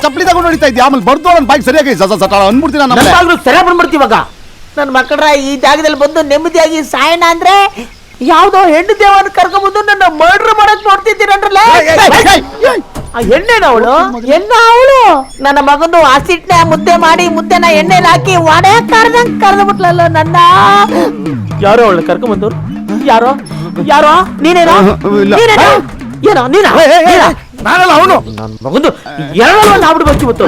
ಚಪ್ಪಲಿ ತಗೊಂಡು ಹೊಡಿತಾ ಇದ್ಯಾ? ಆಮೇಲೆ ಬರ್ದು ನನ್ನ ಬಾಯಿಗೆ ಸರಿಯಾಗಿ ಅಂದ್ಬಿಡ್ತೀನಿ. ಸರಿಯಾಗಿ ಬಂದ್ಬಿಡ್ತೀವಿ ಇವಾಗ. ನನ್ನ ಮಕ್ಕಳ ಈ ಜಾಗದಲ್ಲಿ ಬಂದು ನೆಮ್ಮದಿಯಾಗಿ ಸಾಯಣ ಅಂದ್ರೆ ಯಾವ್ದೋ ಹೆಣ್ಣು ದೇವನ ಕರ್ಕೊಂಡ್ಬಂದು ನನ್ನ ಮರ್ಡರ್ ಮಾಡಕ್ ನೋಡ್ತಿದ್ದೀರಲ್ಲ. ಎಣ್ಣೆನವಳು ನನ್ನ ಮಗನು ಹಸಿಟ್ನ ಮುದ್ದೆ ಮಾಡಿ ಮುದ್ದೆನ ಎಣ್ಣೆಲಿ ಹಾಕಿ ಒಡೆ ಕರ್ದಂಗ್ ಕರ್ದ್ಬಿಟ್ಲಲ್ಲ ನನ್ನ. ಯಾರೋ ಅವಳು ಕರ್ಕೊಂಡ್ಬಂದವ್ರು? ಯಾರೋ ಯಾರೋ? ನೀನೇನೋ ಏನೋ ನೀನ? ನಾನಲ್ಲ ಅವನು. ನನ್ನ ಮಗಂದು ಎರಡು ನಾಬಿಟ್ಟು ಬಚ್ಚಿ ಬತ್ತು.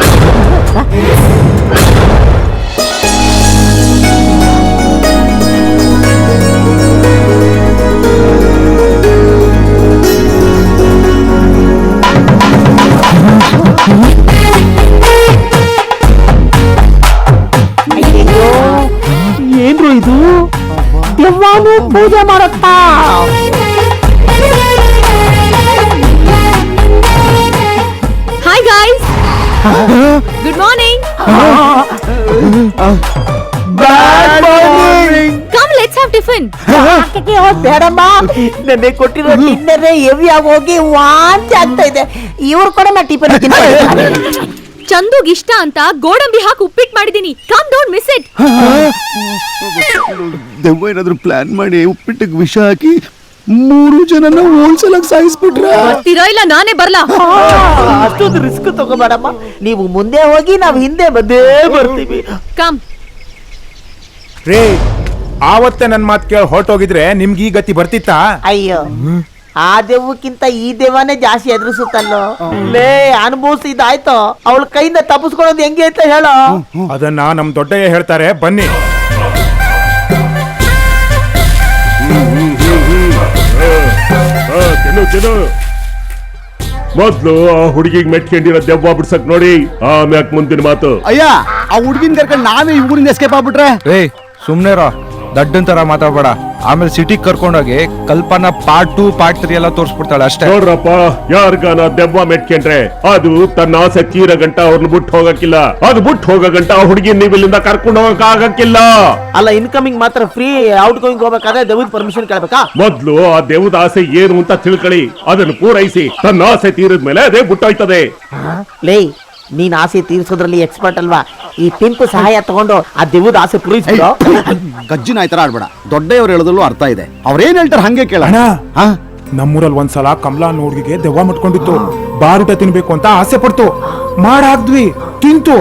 ಏನ್ರು ಇದು? ದೆವ್ವಾನು ಪೂಜೆ ಮಾಡತ್ತಾ? Hi guys, good morning. Come let's have tiffin. ಬೇಡಮ್ಮ, ನನಗೆ ಕೊಟ್ಟಿರೋ ಡಿನ್ನರ್ ಹೆವಿ ಆಗಿ ಹೋಗಿ ವಾಂತಿ ಆಗ್ತಾ ಇದೆ. ಇವ್ರು ಕೂಡ ನಾ ಟಿಫನ್ ಚಂದುಗ್ ಇಷ್ಟ ಅಂತ ಗೋಡಂಬಿ ಹಾಕಿ ಉಪ್ಪಿಟ್ಟು ಮಾಡಿದೀನಿ. Come don't miss it. ದೆವ್ವ ಏನಾದ್ರು ಪ್ಲಾನ್ ಮಾಡಿ ಉಪ್ಪಿಟ್ಟಿಗೆ ವಿಷ ಹಾಕಿ 3 ಜನನ ಹೋಲ್ಸೇಲಾಗಿ ಸಾಯಿಸ್ಬಿಟ್ರ? ಬರ್ತೀರಾ ಇಲ್ಲ ನಾನೇ ಬರ್ಲಾ? ಅಷ್ಟೊಂದು ರಿಸ್ಕ್ ತಗೋಬೇಡಮ್ಮ. ನೀವು ಮುಂದೆ ಹೋಗಿ ನಾವು ಹಿಂದೆ ಬಂದೇ ಬರ್ತೀವಿ. ಕಮ್. ರೇ, ಆವತ್ತೇ ನನ್ ಮಾತು ಕೇಳಿ ಹೊರಟೋಗಿದ್ರೆ ನಿಮ್ಗೆ ಈ ಗತಿ ಬರ್ತಿತ್ತಾ? ಅಯ್ಯೋ, ಆ ದೆವ್ವಕ್ಕಿಂತ ಈ ದೆವ್ವನೇ ಜಾಸ್ತಿ ಎದುರಿಸುತ್ತಲ್ಲೋ. ಲೇ, ಅನುಭವಿಸಿದಾಯ್ತು. ಅವಳ ಕೈಯಿಂದ ತಪ್ಪಿಸ್ಕೊಳ್ಳೋದು ಹೆಂಗೆ ಅಂತ ಹೇಳೋ. ಅದನ್ನ ನಮ್ ದೊಡ್ಡಯ್ಯ ಹೇಳ್ತಾರೆ, ಬನ್ನಿ. ಮೊದ್ಲು ಆ ಹುಡುಗಿಗೆ ಮೆಟ್ಕೊಂಡಿರೋ ದೆವ್ವ ಬಿಡ್ಸಕ್ ನೋಡಿ, ಆಮ್ಯಾಕ್ ಮುಂದಿನ ಮಾತು. ಅಯ್ಯ, ಆ ಹುಡುಗಿನ ಕರ್ಕೊಂಡು ನಾವೇ ಈ ಊರಿಂದ ಎಸ್ಕೇಪ್ ಆಗ್ಬಿಟ್ರೆ? ಸುಮ್ನೆ ದಡ್ಡನ್ ತರ ಮಾತಾಡ್ಬೇಡ. ಆಮೇಲೆ ಸಿಟಿಗೆ ಕರ್ಕೊಂಡೋಗಿ ಕಲ್ಪನಾ ಪಾರ್ಟ್ 2 ಪಾರ್ಟ್ 3 ಎಲ್ಲ ತೋರಿಸ್ಬಿಡ್ತಾಳೆ ಅಷ್ಟೇ. ನೋಡ್ರಪ್ಪ, ಯಾರ್ಗಾನ ದೆವ್ವ ಮೆಟ್ಕೊಂಡ್ರೆ ಅದು ತನ್ನ ಆಸೆ ತೀರ ಗಂಟ ಅವ್ರನ್ನ ಬಿಟ್ಟು ಹೋಗಕ್ಕಿಲ್ಲ. ಅದು ಬಿಟ್ಟು ಹೋಗೋ ಗಂಟ ಆ ಹುಡುಗಿ ನೀವು ಇಲ್ಲಿಂದ ಕರ್ಕೊಂಡು ಹೋಗಕ್ ಆಗಕ್ಕಿಲ್ಲ. ಅಲ್ಲ, ಇನ್ಕಮಿಂಗ್ ಮಾತ್ರ ಫ್ರೀ, ಔಟ್ ಗೋಯಿಂಗ್ ಹೋಗ್ಬೇಕಾದ್ರೆ ದೆವ್ವದ ಪರ್ಮಿಷನ್ ಕೇಳ್ಬೇಕಾ? ಮೊದ್ಲು ಆ ದೆವ್ವದ ಆಸೆ ಏನು ಅಂತ ತಿಳ್ಕೊಳ್ಳಿ, ಅದನ್ನು ಪೂರೈಸಿ ತನ್ನ ಆಸೆ ತೀರಿದ್ಮೇಲೆ ಅದೇ ಬಿಟ್ಟೋಯ್ತದೆ. ಲೇ, ನೀನ್ ಆಸೆ ತೀರಿಸೋದ್ರಲ್ಲಿ ಎಕ್ಸ್ಪರ್ಟ್ ಅಲ್ವಾ? ಈ ಪಿಂಪು ಸಹಾಯ ತಗೊಂಡು ಆ ದೆವ್ವದ ಆಸೆ ಪೂರೈಸ್ಬಿಡು. ಗಜ್ಜಿನ ಆಯ್ತರ ಆಡ್ಬೇಡ. ದೊಡ್ಡವ್ರು ಹೇಳೋದ್ರಲ್ಲೂ ಅರ್ಥ ಇದೆ. ಅವ್ರೇನ್ ಹೇಳ್ತಾರೆ ಹಂಗೆ ಕೇಳೋಣ. ನಮ್ಮೂರಲ್ಲಿ ಒಂದ್ಸಲ ಕಮಲಾ ಅನ್ನೋ ಹುಡುಗಿಗೆ ದೆವ್ವ ಮುಟ್ಕೊಂಡಿತ್ತು. ಬಾರೂಟ ತಿನ್ಬೇಕು ಅಂತ ಆಸೆ ಪಡ್ತು. ಮಾಡಾಕ್ದ್ವಿ, ತಿಂತು.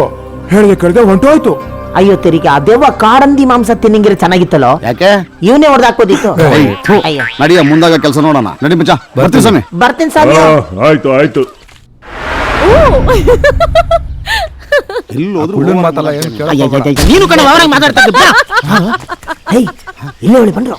ಹೇಳ್ದೆ ಕೇಳ್ದೆ ಹೊಂಟೋಯ್ತು. ಅಯ್ಯೋ ತೆರಿಗೆ, ಆ ದೆವ್ವ ಕಾಡಂದಿ ಮಾಂಸ ತಿನ್ನಂಗಿರ ಚೆನ್ನಾಗಿತ್ತಲ್ಲೋ. ಯಾಕೆ? ಇವನೇ ಹೊಡೆದಾಕೋದಿತ್ತು. ನಡಿಯ, ಮುಂದಾಗ ಕೆಲಸ ನೋಡೋಣ. ನಡಿ ಮಚ್ಚ, ಬರ್ತೀನಿ ಸ್ವಾಮಿ. ಬರ್ತೀನಿ ಸ್ವಾಮಿ. ಆಯ್ತು ಆಯ್ತು. ಮಾತಲ್ಲ ನೀನು ಕಣ ಅವರಾಗ ಮಾತಾಡ್ತಾ ಇದ್ದ. ಇಲ್ಲೇ ಹೇಳಿ ಬಂದ್ರು.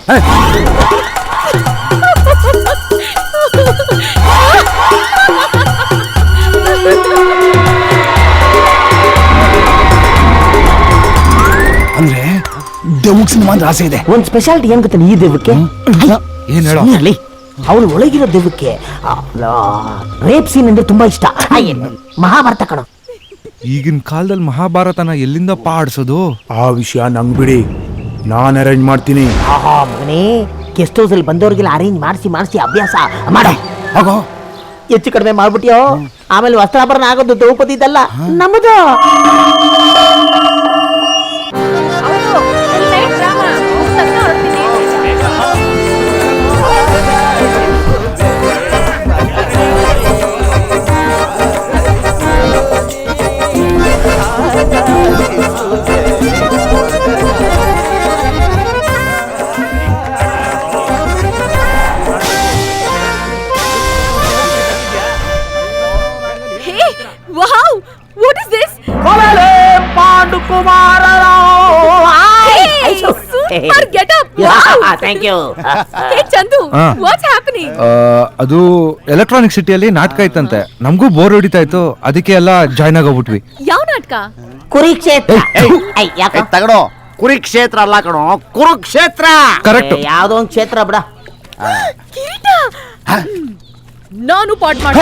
ಅಂದ್ರೆ ದೆವ್ವಕ್ಕೆ ಸಿನಿಮಾ ಅಂದ್ರೆ ಆಸೆ ಇದೆ. ಒಂದ್ ಸ್ಪೆಷಾಲಿಟಿ ಏನ್ ಗೊತ್ತಾನೆ ಈ ದೆವ್ವಕ್ಕೆ? ಏನ್ ಹೇಳೋ? ಅವಳು ಒಳಗಿರೋ ದೆವ್ವಕ್ಕೆ ರೇಪ್ ಸೀನ್ ಅಂದ್ರೆ ತುಂಬಾ ಇಷ್ಟ. ಮಹಾಭಾರತ ಕಣ. ಈಗಿನ ಕಾಲದಲ್ಲಿ ಮಹಾಭಾರತನ ಎಲ್ಲಿಂದ ಪಾಡ್ಸೋದು? ಆ ವಿಷಯ ನಂಗ್ ಬಿಡಿ, ನಾನ್ ಅರೇಂಜ್ ಮಾಡ್ತೀನಿ. ಮಗನೇ, ಗೆಸ್ಟ್ ಹೌಸ್ ಅಲ್ಲಿ ಬಂದವ್ರಿಗೆಲ್ಲ ಅರೇಂಜ್ ಮಾಡಿಸಿ ಅಭ್ಯಾಸ ಮಾಡೋ. ಹೆಚ್ಚು ಕಡಿಮೆ ಮಾಡ್ಬಿಟ್ಟಿಯೋ, ಆಮೇಲೆ ವಸ್ತ್ರಾಭರಣ ಆಗೋದು ದ್ರೌಪದಿ ಇದಲ್ಲ, ನಮ್ಮದು. ಅದು ಎಲೆಕ್ಟ್ರಾನಿಕ್ ಸಿಟಿಯಲ್ಲಿ ನಾಟಕ ಇತ್ತಂತೆ. ನಮಗೂ ಬೋರ್ ಹೊಡಿತಾ ಇತ್ತು, ಅದಕ್ಕೆ ಎಲ್ಲ ಜಾಯ್ನ್ ಆಗೋಗ್ಬಿಟ್ವಿ. ಯಾವ ನಾಟಕ? ಕುರುಕ್ಷೇತ್ರ. ತಗಡೋ, ಕುರುಕ್ಷೇತ್ರ ಅಲ್ಲ ಕಣೋ, ಕುರುಕ್ಷೇತ್ರ. ಕರೆಕ್ಟ್. ಯಾವ್ದೋ ಒಂದ್ ಕ್ಷೇತ್ರ ಬಿಡ. ನಾನು ಪಾಟ್ ಮಾಡ.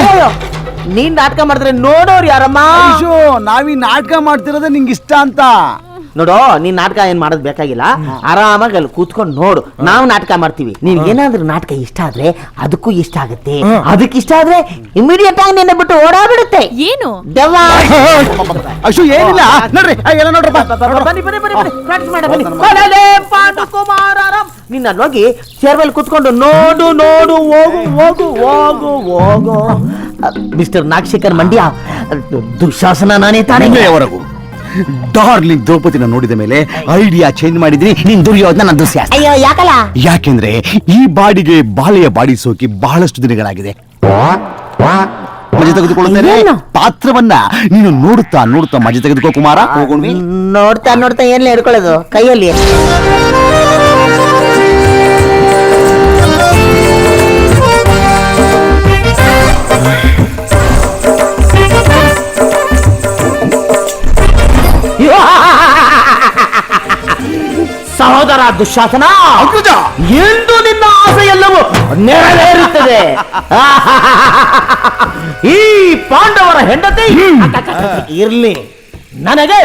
ನೀನ್ ನಾಟಕ ಮಾಡಿದ್ರೆ ನೋಡೋರು ಯಾರಮ್ಮ? ನಾವೀ ನಾಟಕ ಮಾಡ್ತಿರೋದೇ ನಿಂಗೆ ಇಷ್ಟ ಅಂತ. ನೋಡು ನೀನ್ ನಾಟಕ ಏನ್ ಮಾಡೋದ್ ಬೇಕಾಗಿಲ್ಲ, ಆರಾಮಾಗಿ ಅಲ್ಲಿ ಕೂತ್ಕೊಂಡು ನೋಡು, ನಾವು ನಾಟಕ ಮಾಡ್ತೀವಿ. ನೀನ್ ಏನಾದ್ರೂ ನಾಟಕ ಇಷ್ಟ ಆದ್ರೆ ಅದಕ್ಕೂ ಇಷ್ಟ ಆಗುತ್ತೆ, ಅದಕ್ಕೆ ಇಷ್ಟ ಆದ್ರೆ ಇಮಿಡಿಯೇಟ್ ಆಗಿ ನಿನ್ನ ಬಿಟ್ಟು ಓಡಾಡ್ಬಿಡುತ್ತೆ. ಏನು ದೆವ್ವ. ಅಶು ಏನಿಲ್ಲ ನೋಡ್ರಿ ಎಲ್ಲ ನೋಡ್ರಪ್ಪ. ಬನ್ನಿ ಬನ್ನಿ ಬನ್ನಿ ಬನ್ನಿ, ಪ್ರಾಕ್ಟೀಸ್ ಮಾಡ ಬನ್ನಿ. ಕೊಡಲೆ ಪಾಂಡುಕುಮಾರರಾಮ್. ನಿನ್ನ ಹೋಗಿ ಚೇರ್ವೆಲ್ ಕೂತ್ಕೊಂಡು ನೋಡು ನೋಡು, ಹೋಗು ಹೋಗು ಹೋಗು ಹೋಗು. ಮಿಸ್ಟರ್ ನಾಗಶೇಖರ್ ಮಂಡ್ಯ, ದುಶಾಸನ ನಾನೇ ತಾನೇ. ಇಲ್ಲಿಯವರೆಗೂ ಡಾರ್ಲಿಂಗ್ ದ್ರೌಪದಿನ ನೋಡಿದ ಮೇಲೆ ಐಡಿಯಾ ಚೇಂಜ್ ಮಾಡಿದ್ರಿ, ನೀನ್ ದುರ್ಯೋಧನ ನನ್ನ ದುಶ್ಯಾಸನ. ಅಯ್ಯೋ ಯಾಕಲ್ಲ? ಯಾಕೆಂದ್ರೆ ಈ ಬಾಡಿಗೆ ಬಾಳೆಯ ಬಾಡಿ ಸೋಕಿ ಬಹಳಷ್ಟು ದಿನಗಳಾಗಿದೆ. ಮಜೆ ತೆಗೆದುಕೊಳ್ಳುತ್ತೇನೆ. ಏನು? ಪಾತ್ರವನ್ನ ನೀನು ನೋಡುತ್ತಾ ನೋಡುತ್ತಾ ಮಜೆ ತೆಗೆದುಕೋ ಕುಮಾರ. ಹೋಗೋಣ. ನೋಡ್ತಾ ನೋಡ್ತಾ ಏನ್ ಹಿಡ್ಕೊಳ್ಳೋದು ಕೈಯಲ್ಲಿ? ಸಹೋದರ ದುಶ್ಯಾಸನ, ಎಂದು ನಿನ್ನ ಆಸೆ ಎಲ್ಲವೂ ನೆರವೇರುತ್ತದೆ. ಈ ಪಾಂಡವರ ಹೆಂಡತಿ ಇರ್ಲಿ, ನನಗೆ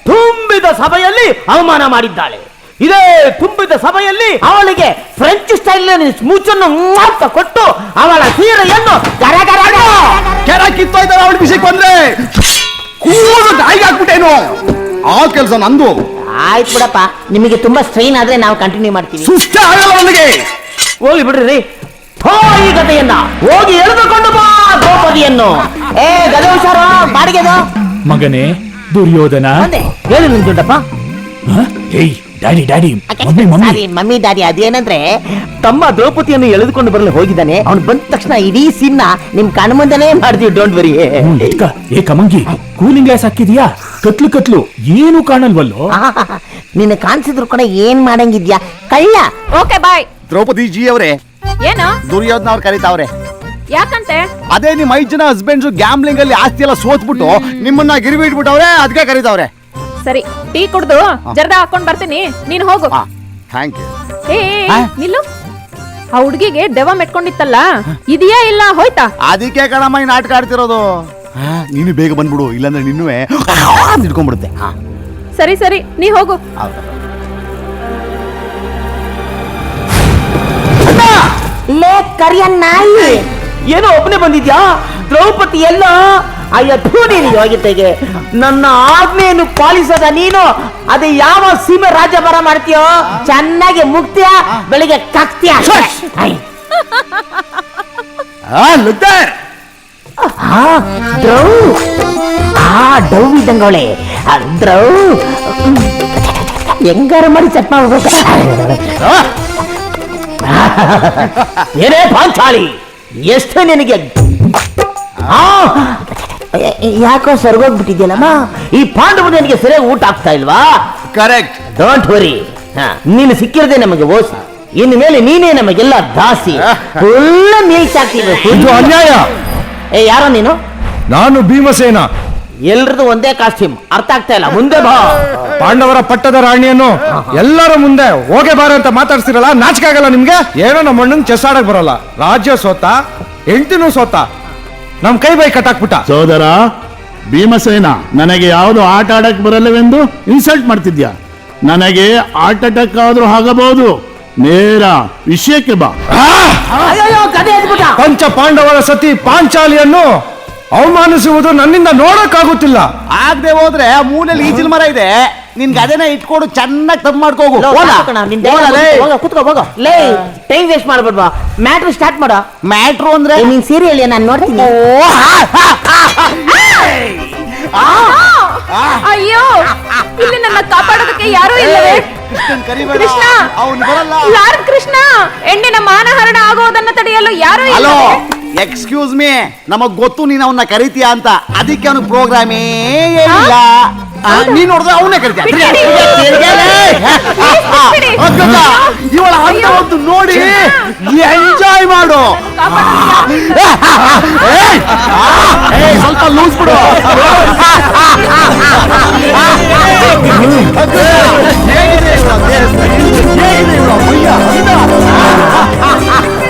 ತುಂಬಿದ ಸಭೆಯಲ್ಲಿ ಅವಮಾನ ಮಾಡಿದ್ದಾಳೆ. ಇದೇ ತುಂಬಿದ ಸಭೆಯಲ್ಲಿ ಅವಳಿಗೆ ಫ್ರೆಂಚ್ ಸ್ಟೈಲ್ ಸ್ಮೂಚನ್ನು ಕೊಟ್ಟು ಅವಳ ಸೀರೆಯನ್ನು ಕೆರ ಕಿತ್ತೋಯ್ತಾರೆ. ಅವಳ ವಿಷಯಕ್ಕೆ ಬಂದ್ರೆ ನಾಯಿಗೆ ಹಾಕ್ಬಿಟ್ಟೇನು? ಆ ಕೆಲಸ ನಂದು. ಆಯ್ತು ಬಿಡಪ್ಪ, ನಿಮಗೆ ತುಂಬಾ ಸ್ಟ್ರೈನ್ ಆದ್ರೆ ನಾವು ಕಂಟಿನ್ಯೂ ಮಾಡ್ತೀವಿ. ಸುಸ್ತ ಆಗಲ್ಲ ನನಗೆ. ಹೋಗಿ ಬಿಡ್ರಿ. ಈ ಗದೆಯನ್ನ ಹೋಗಿ ಎಳೆದುಕೊಂಡು ಬಾ ದ್ರೌಪದಿಯನ್ನು. ಏ ಗದೆ ಹುಷಾರು, ಬಾಡಿಗೆದು ಮಗನೇ ದುರ್ಯೋಧನ. ಹೇಳಿ ನಿಂತುಂಟಪ್ಪ. ಏಯ್ ಡ್ಯಾಡಿ ಡ್ಯಾಡಿ, ಮಮ್ಮಿ ಮಮ್ಮಿ. ಸಾರಿ ಮಮ್ಮಿ ಡ್ಯಾಡಿ, ಅದೇನಂದ್ರೆ ತಮ್ಮ ದ್ರೌಪದಿಯನ್ನು ಎಳೆದುಕೊಂಡು ಬರಲು ಹೋಗಿದ್ದಾನೆ. ಅವ್ನು ಬಂದ ತಕ್ಷಣ ಇಡೀ ಸೀನ್ ನಿಮ್ ಕಣ್ಣ ಮುಂದೆನೇ ಮಾಡ್ತೀವಿ. Don't worry. ಏ ಕಮಂಗಿ, ಕೂಲಿಂಗ್ ಗ್ಲಾಸ್ ಹಾಕಿದ್ಯಾ? ಕತ್ಲು ಕತ್ಲು ಏನು ಕಾಣಲ್ವಲ್ಲೋ? ನಿನ್ನ ಕಾಣಿಸಿದ್ರು ಕೂಡ ಏನ್ ಮಾಡಂಗಿದ್ಯಾ ಕಳ್ಳ. Okay bye. ದ್ರೌಪದಿ ಜಿ ಅವರೇ, ಏನು ದುರ್ಯೋಧನ ಅವ್ರು ಕರೀತಾವ್ರೆ. ಯಾಕಂತೆ? ಅದೇ ನಿಮ್ 5 ಜನ ಹಸ್ಬೆಂಡ್ಸ್ ಗ್ಯಾಮ್ಲಿಂಗ್ ಅಲ್ಲಿ ಆಸ್ತಿ ಎಲ್ಲ ಸೋತ್ಬಿಟ್ಟು ನಿಮ್ಮನ್ನ ಗಿರಿವಿ ಇಟ್ಬಿಟ್ಟವ್ರೆ, ಅದಕ್ಕೆ ಕರೀತಾವ್ರೆ. ಸರಿ, ಟೀ ಕುಡ್ದು ಜರ್ದ ಹಾಕೊಂಡ್ ಬರ್ತೀನಿ, ನೀನ್ ಹೋಗು. Thank you. ಏ ನಿಲ್ಲು. ಆ ಹುಡ್ಗಿಗೆ ದೆವ್ವ ಮೆಟ್ಕೊಂಡಿತ್ತಲ್ಲ, ಇದೆಯಾ ಇಲ್ಲ ಹೋಯ್ತಾ? ಅದಕ್ಕೆ ಕಣಮ್ಮ ಈ ನಾಟಕ ಆಡ್ತಿರೋದು. ನೀನು ಬೇಗ ಬಂದ್ಬಿಡು, ಇಲ್ಲಾಂದ್ರೆ ನಿನ್ನುವೆ ಹಿಡ್ಕೊಂಡ್ಬಿಡುತ್ತೆ. ಸರಿ ಸರಿ, ನೀ ಹೋಗು. ಲೇ ಕರಿಯ ನಾಯಿ, ಏನೋ ಒಬ್ಬನೇ ಬಂದಿದ್ಯಾ? ದ್ರೌಪದಿ ಎಲ್ಲ ಅಯ್ಯೋ ನೀನು ಯೋಗ್ಯತೆಗೆ ನನ್ನ ಆಜ್ಞೆಯನ್ನು ಪಾಲಿಸದ ನೀನು ಅದೇ ಯಾವ ಸೀಮೆ ರಾಜ್ಯಭಾರ ಮಾಡ್ತೀಯೋ? ಚೆನ್ನಾಗಿ ಮುಕ್ತಿಯ, ಬೆಳಿಗ್ಗೆ ಕಕ್ತಿಯ. ಡೌ ಇದ್ದಂಗವಳೆ ದ್ರೌ ಹೆಂಗಾರ ಮಾಡಿ ಚಟ್ ಮಾಡ್ಬೇಕು. ಏನೇ ಪಾಂಚಾಲಿ, ಎಷ್ಟು ನಿನಗೆ ಯಾಕೋ ಸರ್ಗೋಗ್ಬಿಟ್ಟಿದ್ಯಲ್ಲಮ್ಮ? ಈ ಪಾಂಡವ ನಿನಗೆ ಸರಿಯಾಗಿ ಊಟ ಆಗ್ತಾ ಇಲ್ವಾ? ಕರೆಕ್ಟ್. ಡೋಂಟ್ ವರಿ, ನೀನು ಸಿಕ್ಕಿರದೆ ನಮಗೆ ಓಸಿ, ಇನ್ನು ಮೇಲೆ ನೀನೇ ನಮಗೆಲ್ಲ ದಾಸಿ. ಫುಲ್ಲ ಮೀಲ್ಸ್ ಆಗ್ತೀವಿ. ಇದು ಅನ್ಯಾಯ. ಏ ಯಾರೋ ನೀನು? ನಾನು ಭೀಮಸೇನ. ಎಲ್ರದು ಒಂದೇ ಕಾಸ್ಟ್ಯೂಮ್, ಅರ್ಥ ಆಗ್ತಾ ಇಲ್ಲ. ಮುಂದೆ ಬಾ. ಪಾಂಡವರ ಪಟ್ಟದ ರಾಣಿಯನ್ನು ಎಲ್ಲರ ಮುಂದೆ ಹೋಗೆ ಬಾರ ಅಂತ ಮಾತಾಡ್ಸಿರಲ್ಲ, ನಾಚಿಕೆ ಆಗಲ್ಲ ನಿಮ್ಗೆ? ಏನೋ ನಮ್ಮ ಅಣ್ಣಂಗ್ ಚೆಸ್ ಆಡಕ್ ಬರಲ್ಲ, ರಾಜ್ಯ ಸೋತ, ಹೆಂಡತಿನೂ ಸೋತ, ನಮ್ ಕೈ ಬೈ ಕಟ್ಟಾಕ್ಬಿಟ್ಟ. ಸೋದರ ಭೀಮಸೇನ, ನನಗೆ ಯಾವುದು ಆಟ ಆಡಕ್ ಬರಲ್ಲವೆಂದು ಇನ್ಸಲ್ಟ್ ಮಾಡ್ತಿದ್ಯಾ? ನನಗೆ ಆಟ ಅಟ್ಯಾಕ್ ಆದ್ರೂ ಆಗಬಹುದು, ನೇರ ವಿಷಯಕ್ಕೆ ಬಾ. ಪಂಚ ಪಾಂಡವರ ಸತಿ ಪಾಂಚಾಲಿಯನ್ನು ಅವಮಾನಿಸುವುದು ನನ್ನಿಂದ ನೋಡಕ್ಕಾಗುತ್ತಿಲ್ಲ. ಆಗದೆ ಹೋದ್ರೆ ಮೂಲೆಯಲ್ಲಿ ಈಜಿಲ್ ಮರ ಇದೆ, ನಿನ್ಗೆ ಅದನ್ನ ಇಟ್ಕೊಂಡು ಚೆನ್ನಾಗಿ ತಪ್ಪು ಮಾಡ್ಕೋಗು. ಕುತ್ಕೋ ಲೇ, ಟೈಮ್ ವೇಸ್ಟ್ ಮಾಡ್ಬೇಡ್ವಾ, ಮ್ಯಾಟ್ರ್ ಸ್ಟಾರ್ಟ್ ಮಾಡ. ಮ್ಯಾಟ್ರು ಅಂದ್ರೆ ನೀನ್ ಸೀರಿಯಲ್ ನಾನು ನೋಡ್ತೀನಿ. ಅಯ್ಯೋ, ಇಲ್ಲಿ ನನ್ನ ಕಾಪಾಡೋದಕ್ಕೆ ಯಾರೂ ಇಲ್ಲವೇ? ಕೃಷ್ಣ, ಅವನು ಬರಲ್ಲ. ಲಾರ್ಡ್ ಕೃಷ್ಣ, ಹೆಣ್ಣಿನ ಮಾನಹರಣ ಆಗೋದನ್ನ ತಡೆಯಲು ಯಾರೂ ಹಲೋ, ಇಲ್ಲವೇ? ಎಕ್ಸ್ಕ್ಯೂಸ್ ಮೀ, ನಮಗ್ ಗೊತ್ತು ನೀನ್ ಅವನ್ನ ಕರಿತೀಯ ಅಂತ, ಅದಕ್ಕೆ ಅವನು ಪ್ರೋಗ್ರಾಮೇ ಏನಿಲ್ಲ. ನೀನ್ ನೋಡಿದ್ರೆ ಅವನೇ ಕರಿತೀಯ. ಇವಳ ಹಂತ ಒಂದು ನೋಡಿ ಎಂಜಾಯ್ ಮಾಡು. ಸ್ವಲ್ಪ ಲೂಸ್ ಬಿಡು.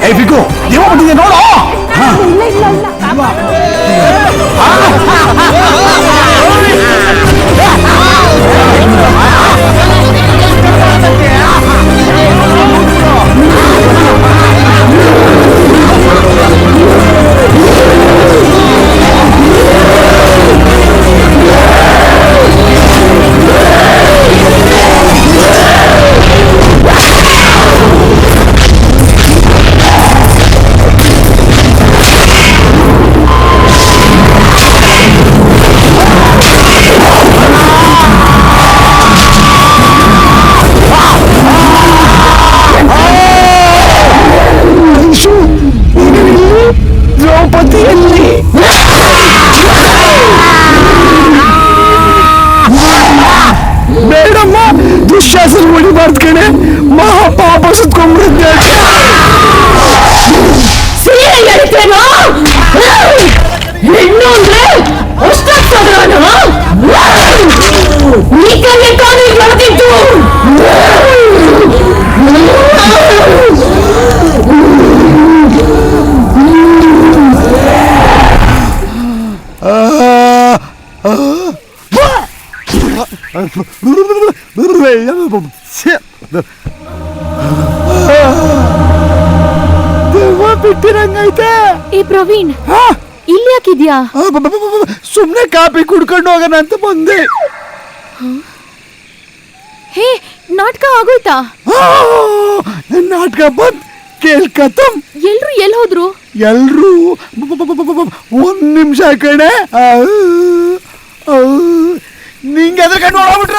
ಏ ಬಿಗು, ನೀವು ಬಂದಿದೆ ನೋಡು. ಇಲ್ಲ ದೆವ್ವ ಬಿಟ್ಟಿರಂಗೈತೆ. ಏ ಪ್ರವೀಣ್, ಇಲ್ಲಿ ಯಾಕಿದ್ಯಾ? ಸುಮ್ನೆ ಕಾಪಿ ಕುಡ್ಕೊಂಡು ಹೋಗೋಣ ಅಂತ ಬಂದೆ. ಹೇ, ನಾಟಕ ಆಗೋಯ್ತಾ? ನಾಟಕ ಬಂದ್ ಕೇಳ್ಕತ್ತಂ. ಎಲ್ರು ಎಲ್ ಹೋದ್ರು? ಎಲ್ರು ಒಂದ್ ನಿಮಿಷ ಕಣೆ. ನಿಂಗೆ ಎದ್ರ ಕಂಡು ಹೊಡಬಿಟ್ರು.